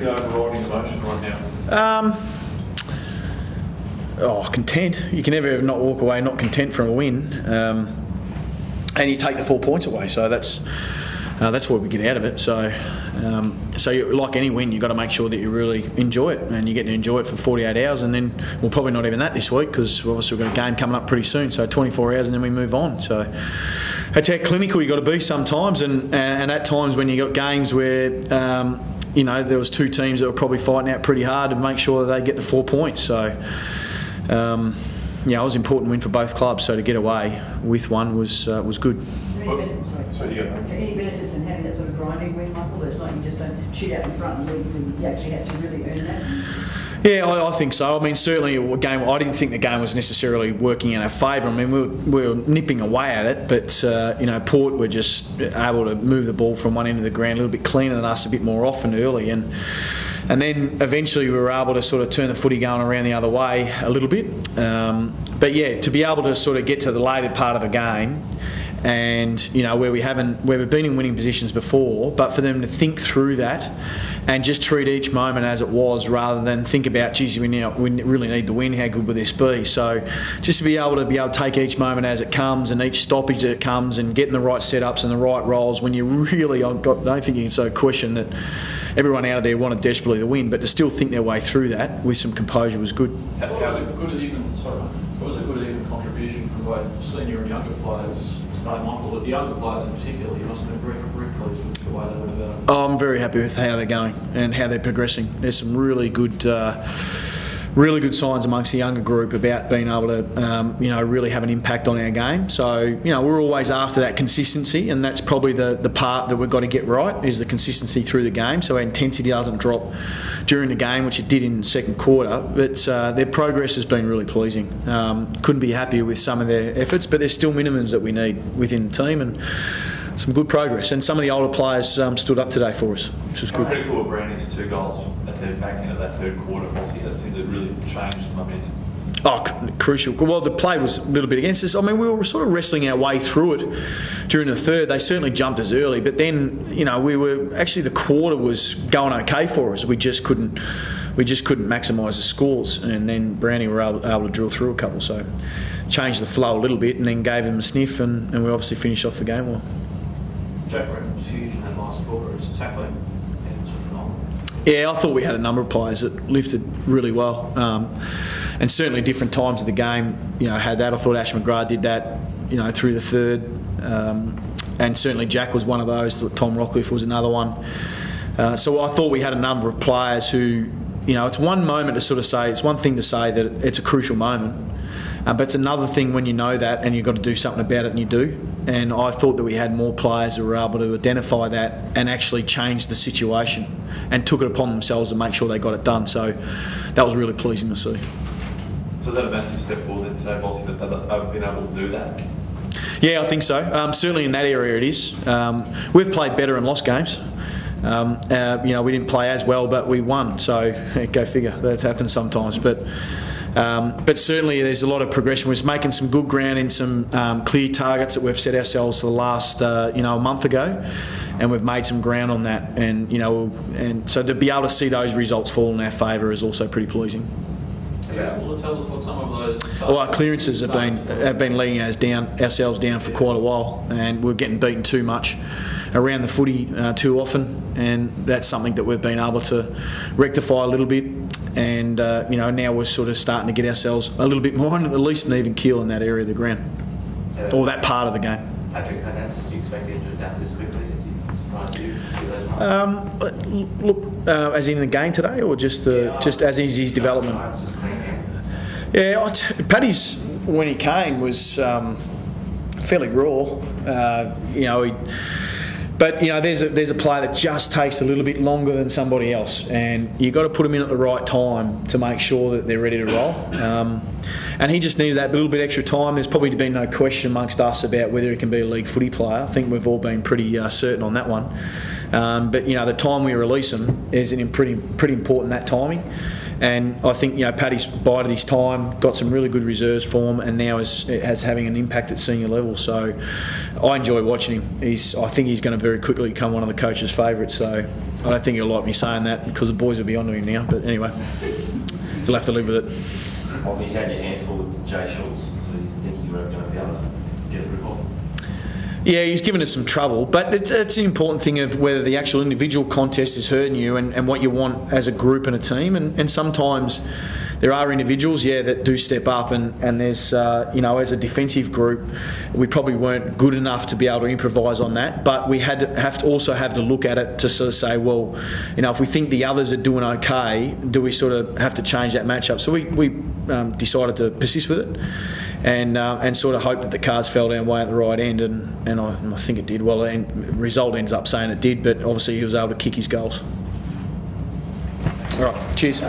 the overriding emotion right now? Content. You can never not walk away not content from a win, and you take the 4 points away. So that's what we get out of it. So like any win, you've got to make sure that you really enjoy it, and you get to enjoy it for 48 hours, and then, well, probably not even that this week, because obviously we've got a game coming up pretty soon, so 24 hours and then we move on. So that's how clinical you've got to be sometimes, and at times when you've got games where there was two teams that were probably fighting out pretty hard to make sure that they get the 4 points. So it was an important win for both clubs, so to get away with one was good. Any benefits in having that sort of grinding win, Michael? It's not you just don't shoot out in front and leave, you actually have to really earn that? Yeah, I think so. I mean, certainly a game. I didn't think the game was necessarily working in our favour. I mean, we were nipping away at it, but Port were just able to move the ball from one end of the ground a little bit cleaner than us, a bit more often early, and then eventually we were able to sort of turn the footy going around the other way a little bit. But yeah, to be able to sort of get to the later part of the game, and where we've been in winning positions before, but for them to think through that and just treat each moment as it was, rather than think about, geez, we really need the win, how good would this be? So just to be able to take each moment as it comes, and each stoppage that it comes, and getting the right setups and the right roles, when you really, I don't think you can sort of question that everyone out of there wanted desperately to win, but to still think their way through that with some composure was good. Was it good even contribution from both senior and younger players? Michael, but the younger players in particular, you must have been very pleased with the way they went about it. I'm very happy with how they're going and how they're progressing. There's some really good signs amongst the younger group about being able to, really have an impact on our game. So, we're always after that consistency, and that's probably the part that we've got to get right, is the consistency through the game, so our intensity doesn't drop during the game, which it did in the second quarter. But their progress has been really pleasing. Couldn't be happier with some of their efforts, but there's still minimums that we need within the team, and some good progress. And some of the older players stood up today for us, which was good. How critical were Brownie's 2 goals at the back end of that third quarter? Obviously, that seemed to really change the momentum. Oh, crucial. Well, the play was a little bit against us. I mean, we were sort of wrestling our way through it during the third. They certainly jumped us early, but then, we were actually, the quarter was going okay for us. We just couldn't maximise the scores, and then Brownie were able to drill through a couple. So changed the flow a little bit, and then gave him a sniff, and we obviously finished off the game well. Jack Brennan was huge in that last quarter. His tackling was phenomenal. Yeah, I thought we had a number of players that lifted really well, and certainly different times of the game, had that. I thought Ash McGrath did that, through the third, and certainly Jack was one of those. Tom Rockcliffe was another one. So I thought we had a number of players who, it's one moment to sort of say, it's one thing to say that it's a crucial moment, but it's another thing when you know that and you've got to do something about it, and you do. And I thought that we had more players who were able to identify that and actually change the situation and took it upon themselves to make sure they got it done. So that was really pleasing to see. So is that a massive step forward today, Bossy, that they've been able to do that? Yeah, I think so. Certainly in that area it is. We've played better and lost games. We didn't play as well, but we won. So go figure. That happens sometimes. But certainly there's a lot of progression. We're making some good ground in some clear targets that we've set ourselves for the last a month ago, and we've made some ground on that. And so to be able to see those results fall in our favour is also pretty pleasing. Are you able to tell us what some of those? Well, our clearances have been letting ourselves down for quite a while, and we're getting beaten too much around the footy too often, and that's something that we've been able to rectify a little bit. And now we're sort of starting to get ourselves a little bit more on at least an even keel in that area of the ground, or that part of the game. Patrick, do you expect him to adapt this quickly? Did you surprise you those as in the game today, or just as is his development? Yeah, Paddy's, when he came, was fairly raw. But there's a player that just takes a little bit longer than somebody else, and you've got to put them in at the right time to make sure that they're ready to roll. And he just needed that little bit extra time. There's probably been no question amongst us about whether he can be a league footy player. I think we've all been pretty certain on that one. But the time we release him is pretty important, that timing. And I think Paddy's bided his time, got some really good reserves for him, and now has having an impact at senior level. So I enjoy watching him. I think he's going to very quickly become one of the coach's favourites. So I don't think he'll like me saying that because the boys will be onto him now. But anyway, you'll have to live with it. Well, he's had your hands full with Jay Schultz. Do you think you weren't going to be able to get a grip on? Yeah, he's given us some trouble, but it's an important thing of whether the actual individual contest is hurting you and what you want as a group and a team. And sometimes there are individuals, that do step up, and there's, as a defensive group, we probably weren't good enough to be able to improvise on that. But we have to look at it to sort of say, well, if we think the others are doing okay, do we sort of have to change that matchup? So we decided to persist with it. And sort of hope that the cards fell down way at the right end, and I think it did. Well, the result ends up saying it did, but obviously he was able to kick his goals. All right, cheers.